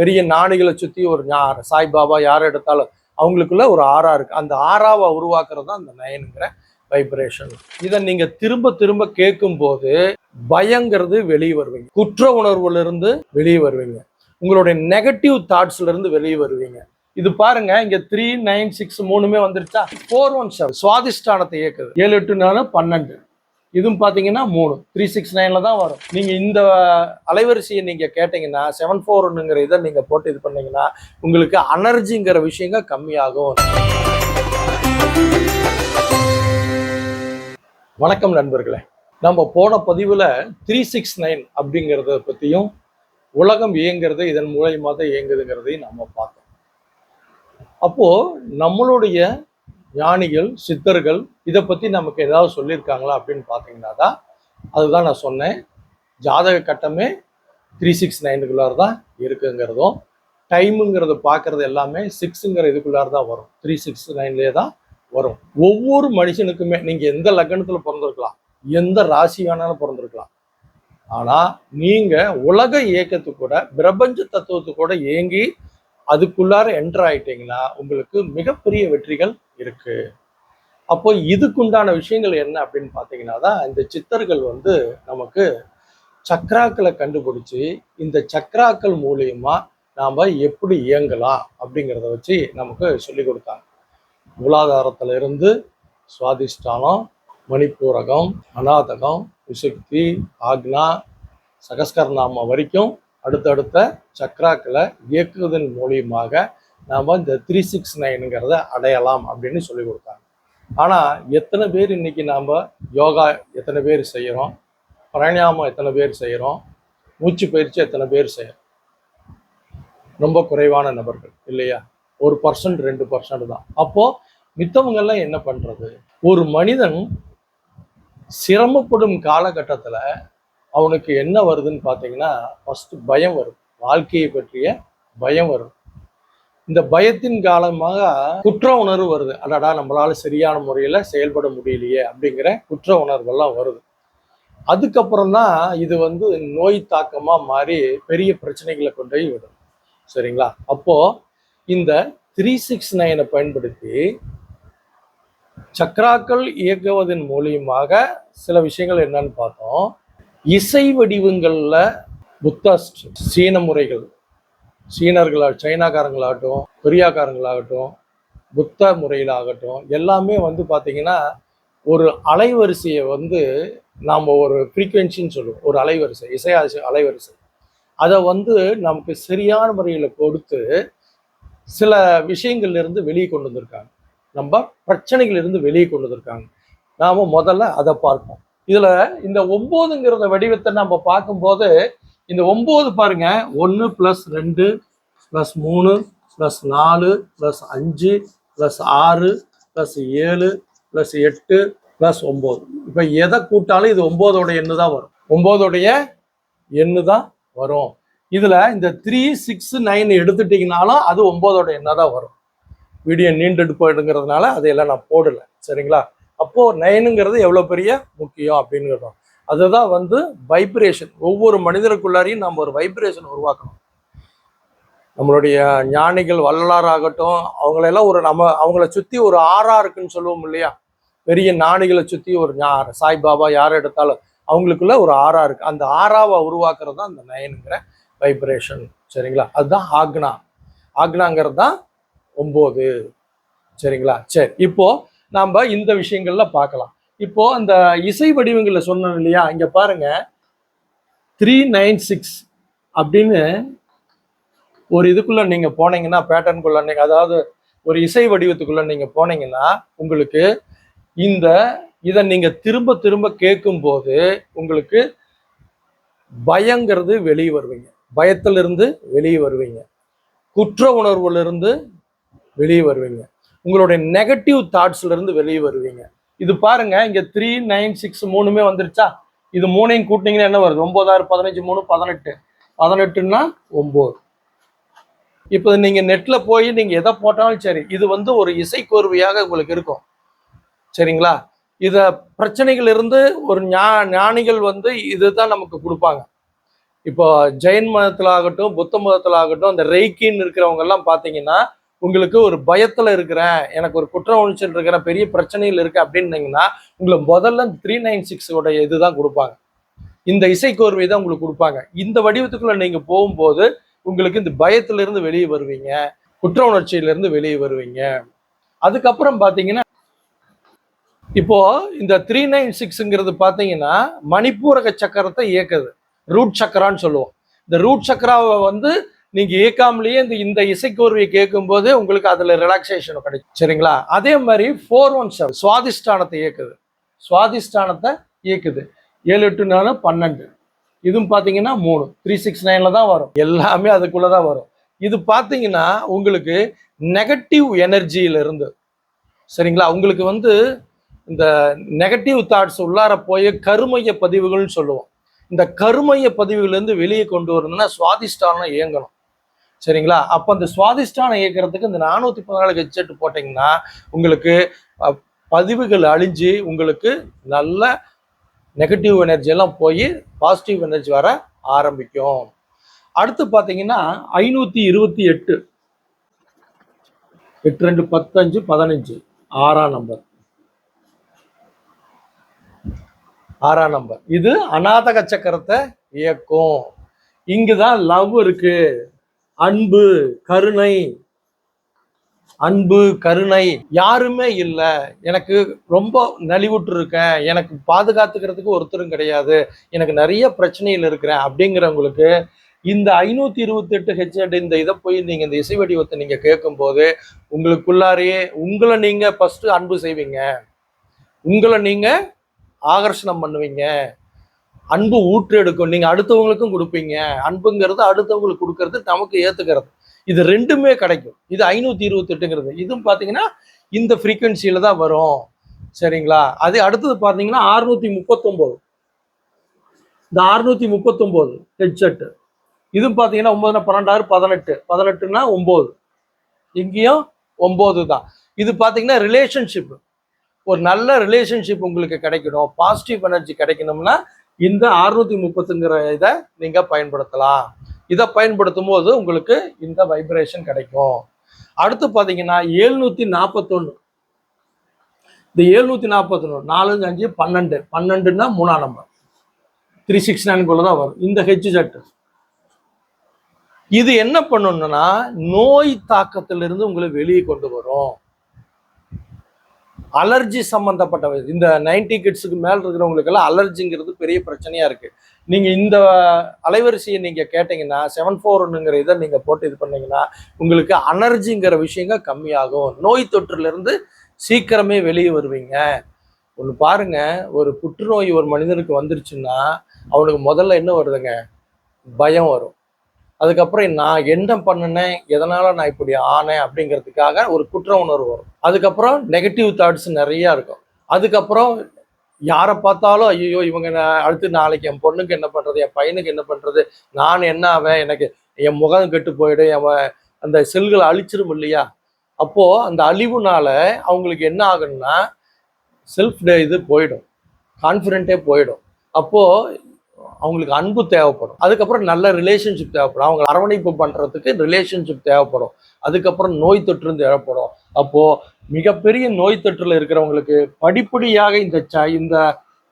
பெரிய நாடுகளை சுற்றி ஒரு சாய்பாபா யார் எடுத்தாலும் அவங்களுக்குள்ள ஒரு ஆறா இருக்கு. அந்த ஆறாவை உருவாக்குறது தான் அந்த நயனுங்கிற வைப்ரேஷன். இதை நீங்க திரும்ப திரும்ப கேட்கும் போது பயங்கிறது வெளியே வருவீங்க, குற்ற உணர்வுல இருந்து வெளியே வருவீங்க, உங்களுடைய நெகட்டிவ் தாட்ஸ்ல இருந்து வெளியே வருவீங்க. இது பாருங்க, இங்க 396 மூணுமே வந்துருச்சா. 417 சுவாதிஷ்டானத்தை இயக்குது. 7 8 4 12. இதுவும் பாத்தீங்கன்னா 3 369 தான் வரும். நீங்க இந்த அலைவரிசையை நீங்க கேட்டீங்கன்னா 741ங்கிற இதை நீங்க போட்டு இது பண்ணீங்கன்னா உங்களுக்கு எனர்ஜிங்கிற விஷயங்கள் கம்மியாகும். வணக்கம் நண்பர்களே, நம்ம போன பதிவுல 369 அப்படிங்கிறத பத்தியும் உலகம் இயங்கிறது இதன் மூலயமா தான் இயங்குதுங்கிறதையும் நம்ம பார்த்தோம். அப்போ நம்மளுடைய ஞானிகள் சித்தர்கள் இதை பத்தி நமக்கு ஏதாவது சொல்லியிருக்காங்களா அப்படின்னு பார்த்தீங்கன்னா தான் அதுதான் நான் சொன்னேன். ஜாதக கட்டமே 369க்குள்ளார தான் இருக்குங்கிறதும், டைமுங்கிறத பார்க்கறது எல்லாமே 6ங்கிற இதுக்குள்ளார தான் வரும். 369லேயே தான் வரும். ஒவ்வொரு மனுஷனுக்குமே நீங்க எந்த லக்னத்துல பிறந்திருக்கலாம், எந்த ராசி வேணாலும் பிறந்திருக்கலாம். ஆனா நீங்க உலக இயக்கத்துக்கு கூட பிரபஞ்ச தத்துவத்துக்கு கூட இயங்கி அதுக்குள்ளார என்டர் ஆயிட்டீங்கன்னா உங்களுக்கு மிகப்பெரிய வெற்றிகள் இருக்கு. அப்போ இதுக்குண்டான விஷயங்கள் என்ன அப்படின்னு பார்த்தீங்கன்னா தான் இந்த சித்தர்கள் நமக்கு சக்ராக்களை கண்டுபிடிச்சி இந்த சக்ராக்கள் மூலியமா நாம எப்படி இயங்கலாம் அப்படிங்கிறத வச்சு நமக்கு சொல்லி கொடுத்தாங்க. மூலாதாரத்துல இருந்து சுவாதிஷ்டானம், மணிப்பூரகம், அநாதகம், விசுக்தி, ஆக்னா, சகஸ்கரநாம வரைக்கும் அடுத்தடுத்த சக்ராக்களை இயக்குவதன் மூலியமாக நாம் இந்த 369ங்கிறத அடையலாம் அப்படின்னு சொல்லி கொடுத்தாங்க. ஆனால் எத்தனை பேர் இன்னைக்கு நாம் யோகா எத்தனை பேர் செய்கிறோம், பிராணாயாமம் எத்தனை பேர் செய்கிறோம், மூச்சு பயிற்சி எத்தனை பேர் செய்கிறோம்? ரொம்ப குறைவான நபர்கள் இல்லையா? 1% 2% தான். அப்போ மித்தவங்கெல்லாம் என்ன பண்றது? ஒரு மனிதன் சிரமப்படும் காலகட்டத்தில் அவனுக்கு என்ன வருதுன்னு பார்த்தீங்கன்னா ஃபர்ஸ்ட் பயம் வரும். வாழ்க்கையை பற்றிய பயம் வரும். இந்த பயத்தின் காலமாக குற்ற உணர்வு வருது. அடடா, நம்மளால சரியான முறையில் செயல்பட முடியலையே அப்படிங்கிற குற்ற உணர்வெல்லாம் வருது. அதுக்கப்புறம் தான் இது நோய் தாக்கமா மாறி பெரிய பிரச்சனைகளை கொண்டு போய் விடும். சரிங்களா? அப்போ இந்த 369 பயன்படுத்தி சக்ராக்கள் இயக்குவதன் மூலியமாக சில விஷயங்கள் என்னன்னு பார்த்தோம். இசை வடிவங்கள்ல புத்தாஸ்ட் சீன முறைகள், சைனாக்காரங்களாகட்டும், கொரியாக்காரங்களாகட்டும், புத்த முறையிலாகட்டும் எல்லாமே பார்த்தீங்கன்னா ஒரு அலைவரிசையை நாம் ஒரு ஃப்ரீக்வன்சின்னு சொல்லுவோம். ஒரு அலைவரிசை, இசை அலைவரிசை, அதை நமக்கு சரியான முறையில் கொடுத்து சில விஷயங்கள்ல இருந்து வெளியே கொண்டு வந்திருக்காங்க. நம்ம பிரச்சனைகளிலிருந்து வெளியே கொண்டு வந்திருக்காங்க. நாம முதல்ல அதை பார்ப்போம். இதுல இந்த 9ங்கிற வடிவத்தை நம்ம பார்க்கும்போது இந்த 9 பாருங்க, 1 + 2 + 3 + 4 + 5 + 6 + 7 + 8 + 9. இப்ப எதை கூட்டாலும் இது 9ஓட எண்ணு தான் வரும். 9ஓடைய எண்ணு தான் வரும். இதுல இந்த 369 எடுத்துட்டீங்கனாலும் அது 9ஓட எண்ணா தான் வரும். வீடியோ நீண்டுட்டு போயிடுங்கிறதுனால அதையெல்லாம் நான் போடல. சரிங்களா? அப்போ 9ங்கிறது எவ்வளவு பெரிய முக்கியம் அப்படிங்கிறோம். அதுதான் வைப்ரேஷன். ஒவ்வொரு மனிதருக்குள்ளாரையும் நம்ம ஒரு வைப்ரேஷன் உருவாக்கணும். நம்மளுடைய ஞானிகள் வள்ளலாராகட்டும், அவங்களெல்லாம் அவங்கள சுத்தி ஒரு ஆறா இருக்குன்னு சொல்லுவோம் இல்லையா? பெரிய நாடுகளை சுத்தி ஒரு சாய்பாபா யார் எடுத்தாலும் அவங்களுக்குள்ள ஒரு ஆறா இருக்கு. அந்த ஆறாவை உருவாக்குறது தான் அந்த 9ங்கிற வைப்ரேஷன். சரிங்களா? அதுதான் ஆக்னாங்கிறது தான் 9. சரிங்களா? சரி, இப்போ நாம இந்த விஷயங்கள்ல பார்க்கலாம். இப்போ அந்த இசை வடிவங்கள்ல சொன்னோம் இல்லையா? இங்க பாருங்க, 396 அப்படின்னு ஒரு இதுக்குள்ள நீங்க போனீங்கன்னா, பேட்டர்னுக்குள்ள நீங்க, அதாவது ஒரு இசை வடிவத்துக்குள்ள நீங்க போனீங்கன்னா உங்களுக்கு இதை நீங்க திரும்ப திரும்ப கேட்கும் போது உங்களுக்கு பயங்கிறது வெளியே வருவீங்க, பயத்திலிருந்து வெளியே வருவீங்க, குற்ற உணர்வுல இருந்து வெளியே வருவீங்க, உங்களுடைய நெகட்டிவ் தாட்ஸ்ல இருந்து வெளியே வருவீங்க. இது பாருங்க, இங்க 396 மூணுமே வந்துருச்சா. இது மூணையும் கூட்டினீங்கன்னா என்ன வருது? 9 15 3 18. 18ன்னா 9. இப்போ நீங்க நெட்ல போய் நீங்க எதை போட்டாலும் சரி, இது ஒரு இசை கோர்வையாக உங்களுக்கு இருக்கும். சரிங்களா? இத பிரச்சனைகள் இருந்து ஒரு ஞானிகள் இதுதான் நமக்கு கொடுப்பாங்க. இப்போ ஜெயின் மதத்துல ஆகட்டும், புத்த மதத்துல ஆகட்டும், அந்த ரெய்கின்னு இருக்கிறவங்க எல்லாம் பாத்தீங்கன்னா உங்களுக்கு ஒரு பயத்துல இருக்கிறேன், எனக்கு ஒரு குற்ற உணர்ச்சியில் இருக்கிறேன், பெரிய பிரச்சனையில் இருக்கு அப்படின்னீங்கன்னா உங்களை முதல்ல 396 இதுதான் கொடுப்பாங்க. இந்த இசைக்கோர்வை தான் உங்களுக்கு கொடுப்பாங்க. இந்த வடிவத்துக்குள்ள நீங்க போகும்போது உங்களுக்கு இந்த பயத்திலிருந்து வெளியே வருவீங்க, குற்ற உணர்ச்சியிலிருந்து வெளியே வருவீங்க. அதுக்கப்புறம் பாத்தீங்கன்னா இப்போ இந்த 396ங்கிறது பாத்தீங்கன்னா மணிப்பூரக சக்கரத்தை இயக்குது, ரூட் சக்கரான்னு சொல்லுவோம். இந்த ரூட் சக்கராவை வந்து நீங்க இயக்காமலேயே இந்த இசைக்கோர்வையை கேட்கும்போது உங்களுக்கு அதுல ரிலாக்ஸேஷன் கிடைக்கும். சரிங்களா? அதே மாதிரி 417 சுவாதிஷ்டானத்தை இயக்குது, சுவாதிஷ்டானத்தை இயக்குது. 7 8 4 12. இதுவும் பாத்தீங்கன்னா 3 369ல தான் வரும். எல்லாமே அதுக்குள்ளதான் வரும். இது பாத்தீங்கன்னா உங்களுக்கு நெகட்டிவ் எனர்ஜியில இருந்து, சரிங்களா, உங்களுக்கு வந்து இந்த நெகட்டிவ் தாட்ஸ் உள்ளார போய் கருமைய பதிவுகள்னு சொல்லுவோம். இந்த கருமைய பதிவுகள் இருந்து வெளியே கொண்டு வரணும்னா சுவாதிஷ்டானம் இயங்கணும். சரிங்களா? அப்ப அந்த சுவாதிஷ்டானம் இயக்கிறதுக்கு இந்த 414 ஹெட்செட் போட்டீங்கன்னா உங்களுக்கு பதிவுகள் அழிஞ்சு உங்களுக்கு நல்ல நெகட்டிவ் எனர்ஜி எல்லாம் போய் பாசிட்டிவ் எனர்ஜி வர ஆரம்பிக்கும். அடுத்து பாத்தீங்கன்னா 528 8 2 15 15 6ஆம் நம்பர், 6ஆம் நம்பர். இது அநாதக சக்கரத்தை இயக்கும். இங்குதான் லவ் இருக்கு, அன்பு, கருணை. அன்பு, கருணை யாருமே இல்லை, எனக்கு ரொம்ப நலிவுற்று இருக்கேன், எனக்கு பாதுகாத்துக்கிறதுக்கு ஒருத்தரும் கிடையாது, எனக்கு நிறைய பிரச்சனையில் இருக்கிறேன் அப்படிங்கிறவங்களுக்கு இந்த 528 ஹெச்எட் இந்த இதை போய் நீங்க இந்த இசை வடிவத்தை நீங்க கேட்கும்போது உங்களுக்குள்ளாரையே உங்களை நீங்க ஃபர்ஸ்ட் அன்பு செய்வீங்க, உங்களை நீங்க ஆகர்ஷணம் பண்ணுவீங்க, அன்பு ஊற்று எடுக்கும், நீங்க அடுத்தவங்களுக்கும் கொடுப்பீங்க. அன்புங்கிறது அடுத்தவங்களுக்கு கொடுக்கறது, நமக்கு ஏத்துக்கிறது, இது ரெண்டுமே கிடைக்கும். இது 528ங்கிறது. இதுவும் பாத்தீங்கன்னா இந்த ஃப்ரீக்வன்சியில தான் வரும். சரிங்களா? அது அடுத்தது பாத்தீங்கன்னா 639. இந்த 639 ஹெட்செட் இதுவும் பாத்தீங்கன்னா 9 12 18 18னா 9, இங்கேயும் 9 தான். இது பாத்தீங்கன்னா ரிலேஷன்ஷிப், ஒரு நல்ல ரிலேஷன்ஷிப் உங்களுக்கு கிடைக்கணும், பாசிட்டிவ் எனர்ஜி கிடைக்கணும்னா இந்த 630ங்கிற இதை நீங்க பயன்படுத்தலாம். இதை பயன்படுத்தும் போது உங்களுக்கு இந்த வைப்ரேஷன் கிடைக்கும். அடுத்து பாத்தீங்கன்னா 741. இந்த 741 4 5 12 12னா 3ஆம் நம்பர், 369 தான் வரும் இந்த ஹெட்செட். இது என்ன பண்ணணும்னா நோய் தாக்கத்திலிருந்து உங்களை வெளியே கொண்டு வரும். அலர்ஜி சம்பந்தப்பட்ட இந்த 90 கிட்ஸுக்கு மேல இருக்கிறவங்களுக்கு எல்லாம் அலர்ஜிங்கிறது பெரிய பிரச்சனையா இருக்கு. நீங்க இந்த அலைவரிசையை நீங்க கேட்டீங்கன்னா 741ங்கிற இதை நீங்க போட்டு இது பண்ணீங்கன்னா உங்களுக்கு அலர்ஜிங்கிற விஷயங்கள் கம்மியாகும், நோய் தொற்றுல இருந்து சீக்கிரமே வெளியே வருவீங்க. ஒன்று பாருங்க, ஒரு புற்றுநோய் ஒரு மனிதனுக்கு வந்துருச்சுன்னா அவனுக்கு முதல்ல என்ன வருதுங்க? பயம் வரும். அதுக்கப்புறம் நான் என்ன பண்ணினேன், எதனால நான் இப்படி ஆனேன் அப்படிங்கிறதுக்காக ஒரு குற்ற உணர்வு வரும். அதுக்கப்புறம் நெகட்டிவ் தாட்ஸ் நிறைய இருக்கும். அதுக்கப்புறம் யாரை பார்த்தாலும் ஐயோ இவங்க அடுத்து நாளைக்கு என் பொண்ணுக்கு என்ன பண்றது, என் பையனுக்கு என்ன பண்றது, நான் என்ன ஆவேன், எனக்கு என் முகம் கெட்டு போயிடும், அந்த செல்களை அழிச்சிரும் இல்லையா? அப்போ அந்த அழிவுனால அவங்களுக்கு என்ன ஆகுன்னா செல்ஃப் இது போயிடும், கான்ஃபிடென்ட்டே போயிடும். அப்போ அவங்களுக்கு அன்பு தேவைப்படும், அதுக்கப்புறம் நல்ல ரிலேஷன்ஷிப் தேவைப்படும், அவங்க அரவணைப்பு பண்றதுக்கு ரிலேஷன்ஷிப் தேவைப்படும், அதுக்கப்புறம் நோய் தொற்று தேவைப்படும். அப்போ மிகப்பெரிய நோய் தொற்றுல இருக்கிறவங்களுக்கு படிப்படியாக இந்த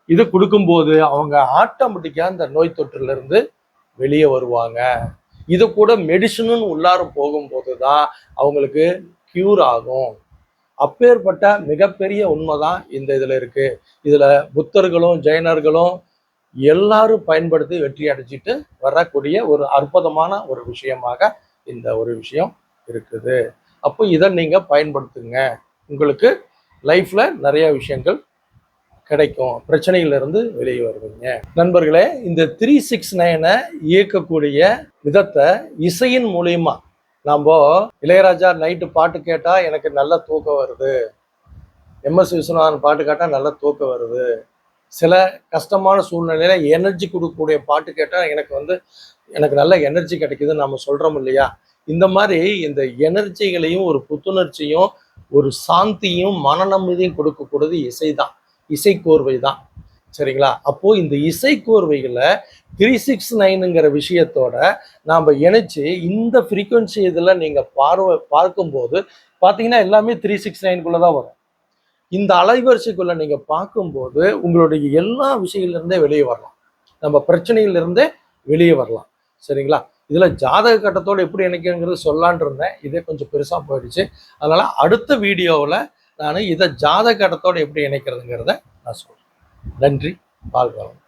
இது கொடுக்கும்போது அவங்க ஆட்டோமேட்டிக்கா இந்த நோய் தொற்றுல இருந்து வெளியே வருவாங்க. இது கூட மெடிசனும் உள்ளார போகும்போது தான் அவங்களுக்கு கியூர் ஆகும். அப்பேற்பட்ட மிகப்பெரிய உண்மைதான் இந்த இதுல இருக்கு. இதுல புத்தர்களும் ஜெயினர்களும் எல்லாரும் பயன்படுத்தி வெற்றி அடைஞ்சிட்டு வரக்கூடிய ஒரு அற்புதமான ஒரு விஷயமாக இந்த ஒரு விஷயம் இருக்குது. அப்போ இதை நீங்க பயன்படுத்துங்க, உங்களுக்கு லைஃப்ல நிறைய விஷயங்கள் கிடைக்கும், பிரச்சனையிலிருந்து வெளியே வருவீங்க. நண்பர்களே, இந்த 369 இயக்கக்கூடிய விதத்தை இசையின் மூலியமா நம்ம இளையராஜா நைட்டு பாட்டு கேட்டா எனக்கு நல்ல தூக்கம் வருது, MS விஸ்வநாதன் பாட்டு கேட்டா நல்ல தூக்கம் வருது, சில கஷ்டமான சூழ்நிலையில எனர்ஜி கொடுக்கக்கூடிய பாட்டு கேட்டால் எனக்கு நல்ல எனர்ஜி கிடைக்குதுன்னு நம்ம சொல்றோம் இல்லையா? இந்த மாதிரி இந்த எனர்ஜிகளையும் ஒரு புத்துணர்ச்சியும் ஒரு சாந்தியும் மன நிம்மதியும் கொடுக்கக்கூடியது இசை தான், இசைக்கோர்வை தான். சரிங்களா? அப்போ இந்த இசைக்கோர்வைகளை 369ங்கிற விஷயத்தோட நாம் இணைச்சு இந்த ஃப்ரீக்வன்சி இதில் நீங்கள் பார்க்கும்போது பார்த்தீங்கன்னா எல்லாமே 369க்குள்ளே தான் வரும். இந்த அலைவரிசைக்குள்ளே நீங்கள் பார்க்கும்போது உங்களுடைய எல்லா விஷயத்திலிருந்தே வெளியே வரலாம், நம்ம பிரச்சனையிலிருந்தே வெளியே வரலாம். சரிங்களா? இதில் ஜாதக கட்டத்தோடு எப்படி இணைக்குங்கிறது சொல்லலான் இருந்தேன், இதே கொஞ்சம் பெருசாக போயிடுச்சு. அதனால் அடுத்த வீடியோவில் நான் இதை ஜாதக கட்டத்தோடு எப்படி இணைக்கிறதுங்கிறத நான் சொல்கிறேன். நன்றி. வாழ்க வளமுடன்.